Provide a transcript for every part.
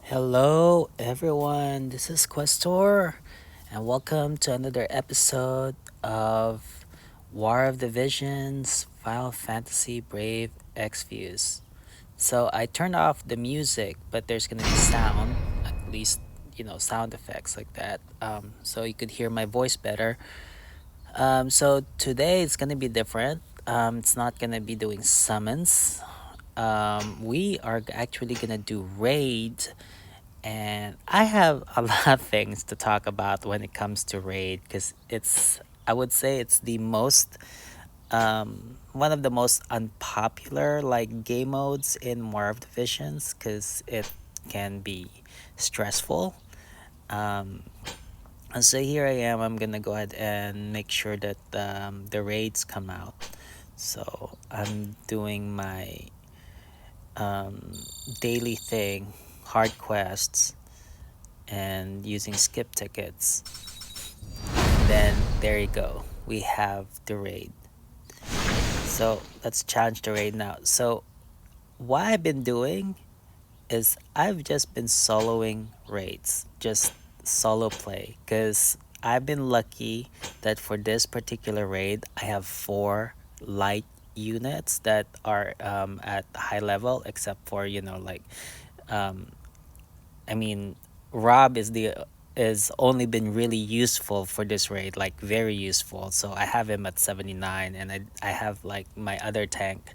Hello, everyone. This is Questor, and welcome to another episode of War of the Visions Final Fantasy Brave X Views. So, I turned off the music, but there's gonna be sound, at least, sound effects like that, so you could hear my voice better. So, today it's gonna be different. It's not gonna be doing summons. We are actually gonna do raids, and I have a lot of things to talk about when it comes to Raid because I would say it's the most, one of the most unpopular like game modes in War of Divisions because it can be stressful. Um, and so here I am, I'm gonna go ahead and make sure that the raids come out. So I'm doing my um, daily thing, hard quests, and using skip tickets. And then there you go. We have the raid. So let's challenge the raid now. So what I've been doing is I've just been soloing raids, just solo play, because I've been lucky that for this particular raid I have four light units that are at high level, except for um, I mean, Rob is only been really useful for this raid, like very useful. So I have him at 79, and I have like my other tank,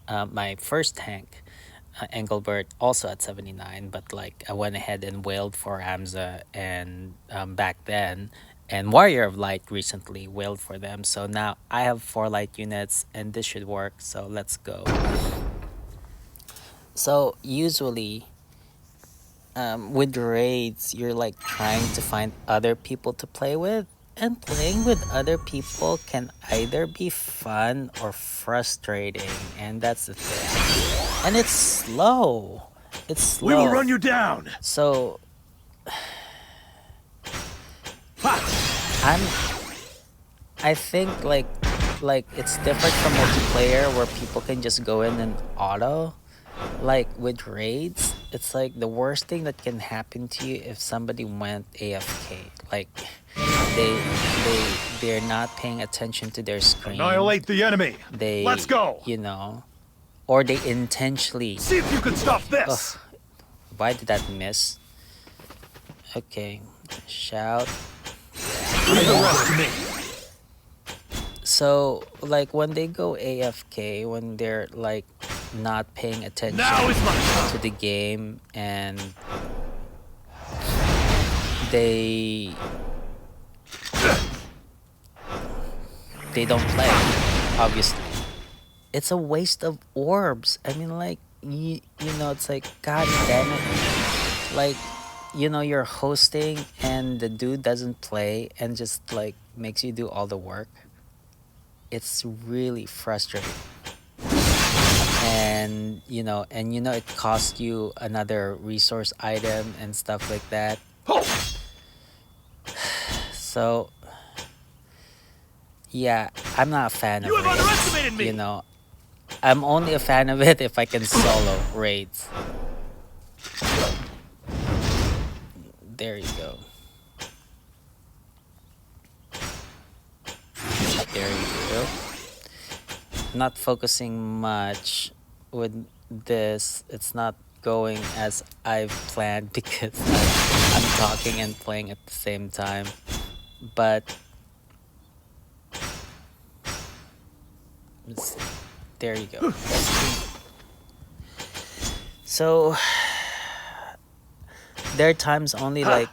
my first tank, Engelbert, also at 79. But like I went ahead and wailed for Hamza and back then, and Warrior of Light recently wailed for them. So now I have four light units, and this should work. So let's go. So usually with raids, you're like trying to find other people to play with, and playing with other people can either be fun or frustrating, and that's the thing. And it's slow. It's We will slow. run you down. So Ha! I'm. I think like it's different from multiplayer where people can just go in and auto. Like with raids, it's like the worst thing that can happen to you if somebody went AFK. Like they they they're not paying attention to their screen. Annihilate the enemy. Let's They go. or they intentionally. See if you can stop this. Ugh, why did that miss? Okay, shout. Leave the rest to me. So like when they go AFK, when they're like not paying attention Now is my to time. the game, and they they don't play, obviously it's a waste of orbs. I mean, like it's like, god damn it. Like, you're hosting and the dude doesn't play and just like makes you do all the work. It's really frustrating. And it costs you another resource item and stuff like that. Oh, So yeah, I'm not a fan of you have raids. underestimated me. I'm only a fan of it if I can solo raids. There you go. There you go. Not focusing much with this. It's not going as I've planned because I'm talking and playing at the same time. But there you go. So there are times only like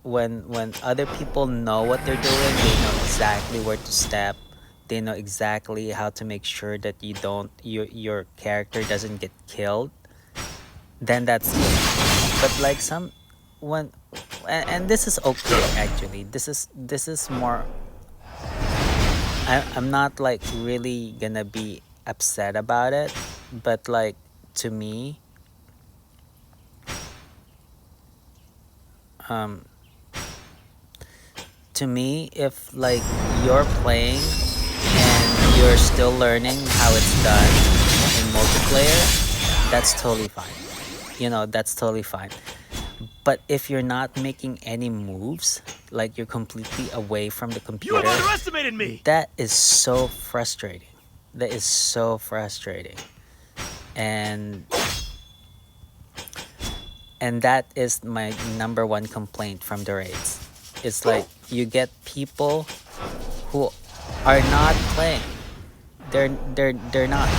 when other people know what they're doing, they know exactly where to step. They know exactly how to make sure that your character doesn't get killed. Then that's good. But like some when and this is okay actually. This is more. I'm not like really gonna be upset about it, but like to me, um if like you're playing and you're still learning how it's done in multiplayer, that's totally fine. That's totally fine. But if you're not making any moves, like you're completely away from the You have computer, underestimated me! that is so frustrating. That is so frustrating. And that is my number one complaint from the raids. It's like you get people who are not playing. They're not.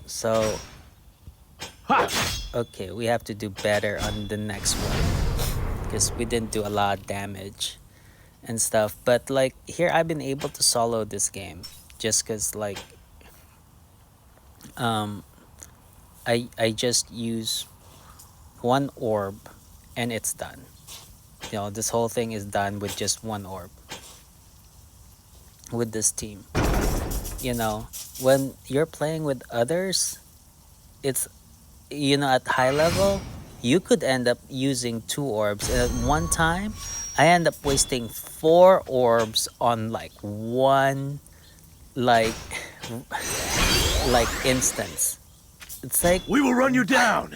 So Ha! okay, we have to do better on the next one because we didn't do a lot of damage and stuff. But like here, I've been able to solo this game just because like um I just use one orb and it's done. This whole thing is done with just one orb with this team. You know, when you're playing with others, it's at high level, you could end up using two orbs. And at one time, I end up wasting four orbs on like one like like instance. It's like We will run you down!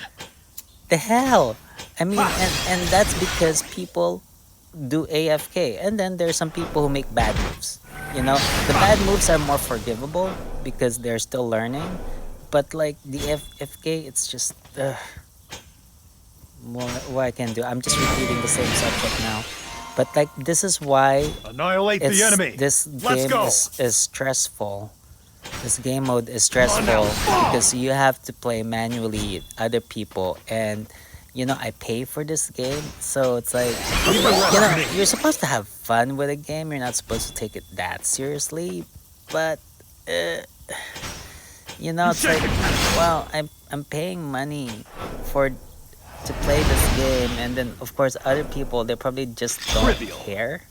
the hell. I mean, and that's because people do AFK, and then there's some people who make bad moves. The bad moves are more forgivable because they're still learning, but like the FK, it's just more what I can do. I'm just repeating the same subject now, but like this is why Annihilate the enemy! this Let's game go! is stressful. This game mode is On now! stressful because you have to play manually with other people, and I pay for this game, so it's like you're supposed to have fun with a game. You're not supposed to take it that seriously, but uh, it's like, well, I'm paying money for to play this game, and then of course other people, they probably just don't Trivial. care,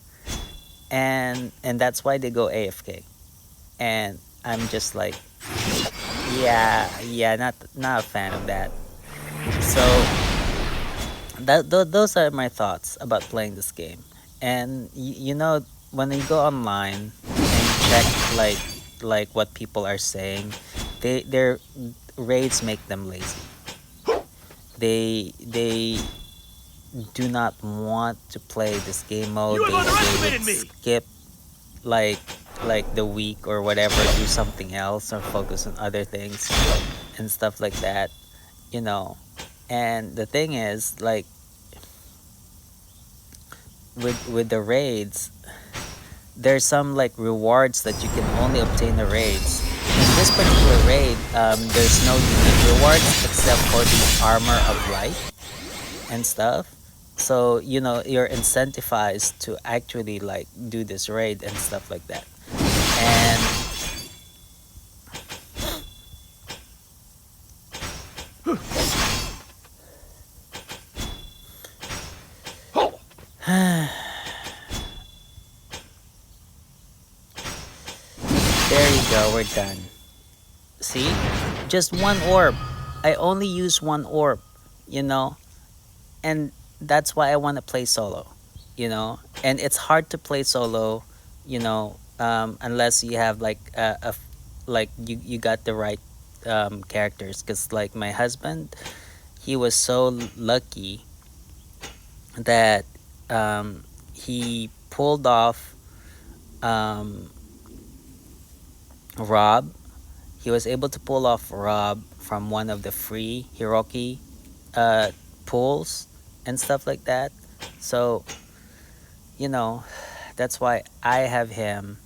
and that's why they go AFK, and I'm just like, yeah, not a fan of that. So those are my thoughts about playing this game. And when you go online and check like what people are saying, their raids make them lazy. They do not want to play this game mode. You have They underestimated would me! skip like the week or whatever, do something else or focus on other things and stuff like that. you know and the thing is, like, with the raids, there's some like rewards that you can only obtain the raids. In this particular raid, there's no unique rewards except for the armor of light and stuff. So you're incentivized to actually like do this raid and stuff like that. And there you go, we're done. See, just one orb. I only use one orb, you know and that's why I want to play solo. And it's hard to play solo, unless you have like like you got the right characters, because like my husband, he was so lucky that he pulled off um, Rob. He was able to pull off Rob from one of the free Hiroki uh, pools and stuff like that. So, you know, that's why I have him,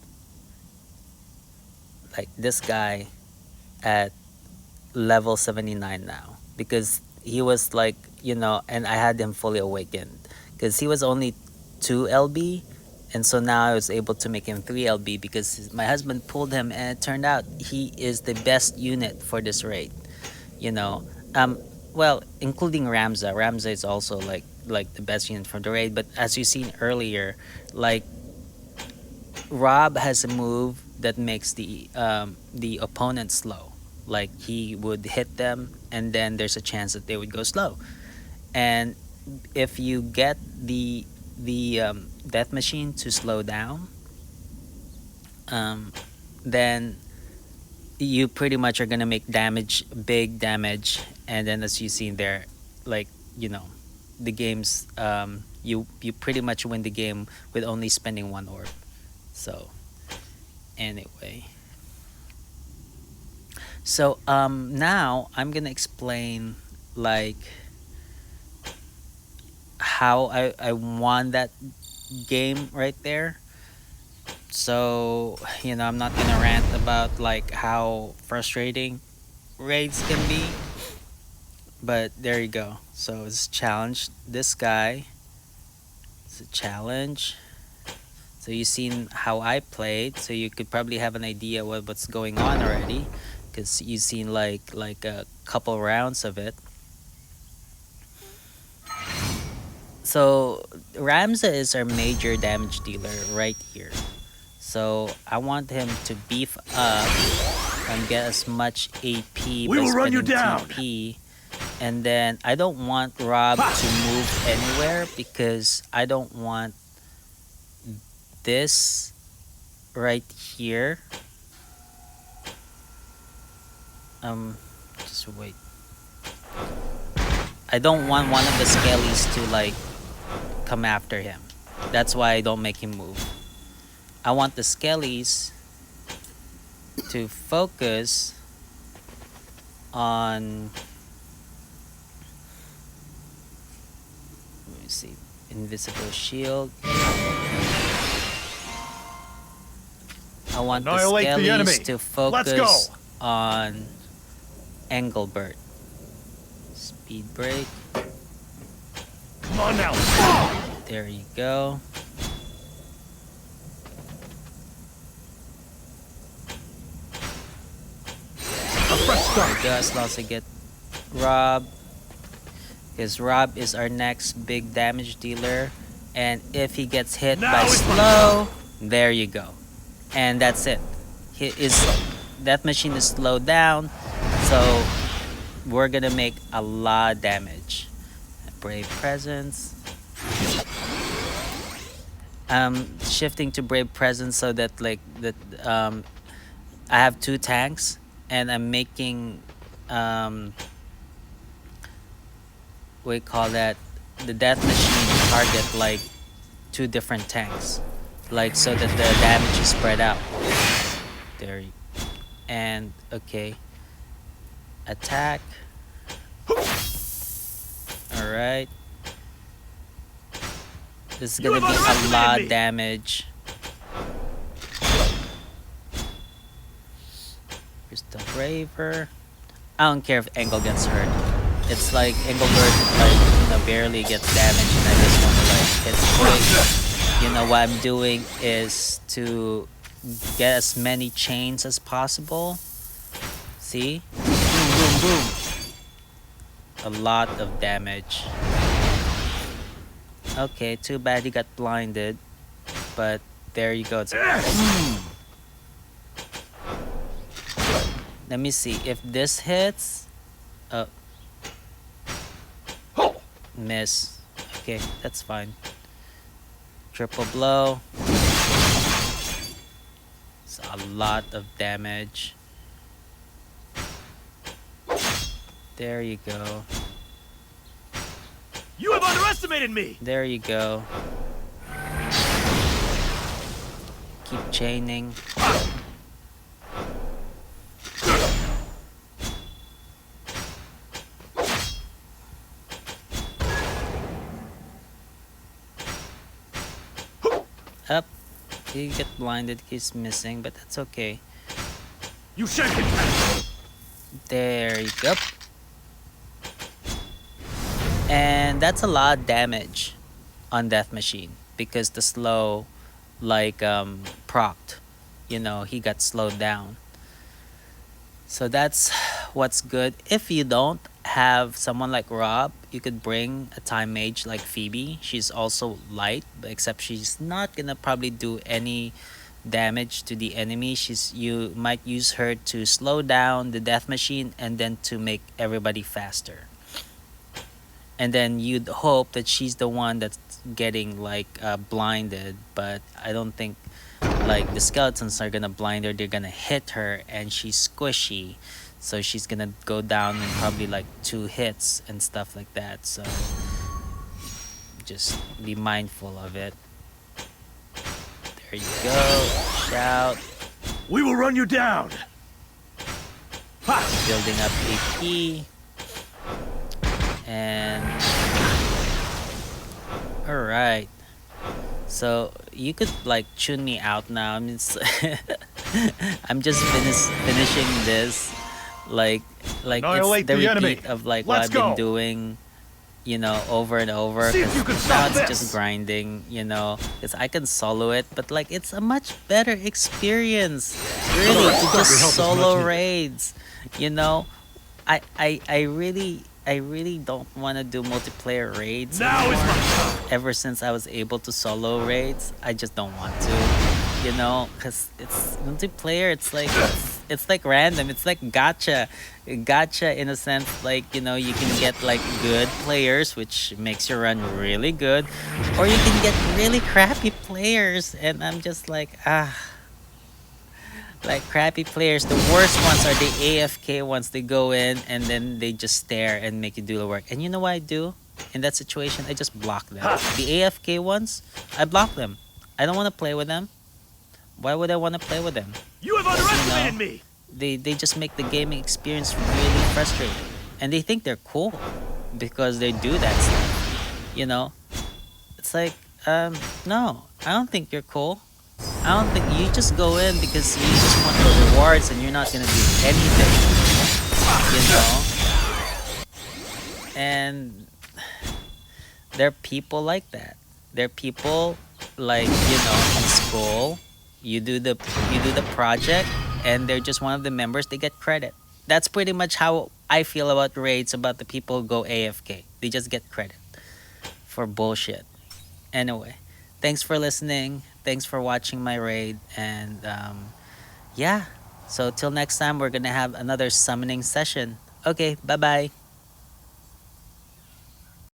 like this guy, at level 79 now, because he was like, and I had him fully awakened because he was only 2 LB. And so now I was able to make him 3 LB because my husband pulled him, and it turned out he is the best unit for this raid. you know um well, including Ramza is also like the best unit from the raid. But as you seen earlier, like, Rob has a move that makes the opponent slow. Like, he would hit them, and then there's a chance that they would go slow. And if you get the death machine to slow down, um then you pretty much are gonna make damage, big damage. And then, as you see there, like, you know, the game's you pretty much win the game with only spending one orb. So anyway, so now I'm gonna explain like how I won that game right there. So, I'm not gonna rant about like how frustrating raids can be, but there you go. So it's challenge this guy. It's a challenge. So you've seen how I played, so you could probably have an idea what's going on already, because you've seen like a couple rounds of it. So Ramza is our major damage dealer right here. So I want him to beef up and get as much AP We by will run you spending down. TP. And then I don't want Rob to move anywhere because I don't want this right here. Just wait. I don't want one of the skellies to like come after him. That's why I don't make him move. I want the skellies to focus on, let me see, invisible shield. I want the Annihilate the enemy. skellies to Let's go. focus on Engelbert. Speed break. Come on now. There you go. A fresh start. Just also get Rob, because Rob is our next big damage dealer, and if he gets hit Now by it's slow, there you go, and that's it. That machine is slowed down, so we're gonna make a lot of damage. Brave Presence. Shifting to Brave Presence so that like that I have two tanks, and I'm making we call that the death machine target like two different tanks, like so that the damage is spread out. There you, and okay, attack. All right, this is You gonna have be a underestimated lot me. of damage. Here's the Braver. I don't care if Engel gets hurt. It's like Engelbert like barely gets damage, and I just want to like hit quick. What I'm doing is to get as many chains as possible. See? Boom, boom, boom. A lot of damage. Okay, too bad he got blinded, but there you go. Let me see if this hits. Miss. Okay, that's fine. Triple blow. It's a lot of damage. There you go. You have underestimated me. There you go. Keep chaining. Up. He get blinded. He's missing, but that's okay. You shan't get past. There you go. And that's a lot of damage on Death Machine because the slow, like, procced. He got slowed down. So that's what's good. If you don't have someone like Rob, you could bring a time mage like Phoebe. She's also light, but except she's not gonna probably do any damage to the enemy. You might use her to slow down the death machine and then to make everybody faster. And then you'd hope that she's the one that's getting like blinded, but I don't think like the skeletons are gonna blind her. They're gonna hit her, and she's squishy, so she's gonna go down in probably like 2 hits and stuff like that. So just be mindful of it. There you go. Shout. We will run you down. Ha! Building up AP. And all right. So you could like tune me out now. I mean, I'm just finishing this, like it's Annihilate the the enemy. repeat of like what Let's I've been go. doing, over and over. See if you 'Cause can now stop it's this. just grinding, because I can solo it, but like it's a much better experience, really, to Your just help is solo much needed. raids. You know, I really don't want to do multiplayer raids Now is anymore. my time. Ever since I was able to solo raids, I just don't want to, because it's multiplayer. It's like random. It's like gotcha in a sense. Like you can get like good players, which makes your run really good, or you can get really crappy players, and I'm just like like crappy players. The worst ones are the AFK ones. They go in and then they just stare and make you do the work. And you know what I do in that situation? I just block them. The AFK ones, I block them. I don't want to play with them. Why would I want to play with them? You have 'Cause, underestimated me. they just make the gaming experience really frustrating. And they think they're cool because they do that stuff. It's like, no, I don't think you're cool. I don't think you just go in because you just want the rewards and you're not gonna do anything, you know. And there are people like that. There are people like in school. You do the project, and they're just one of the members. They get credit. That's pretty much how I feel about raids. About the people who go AFK, they just get credit for bullshit. Anyway, thanks for listening. Thanks for watching my raid. And yeah, so till next time, we're going to have another summoning session. Okay, bye bye.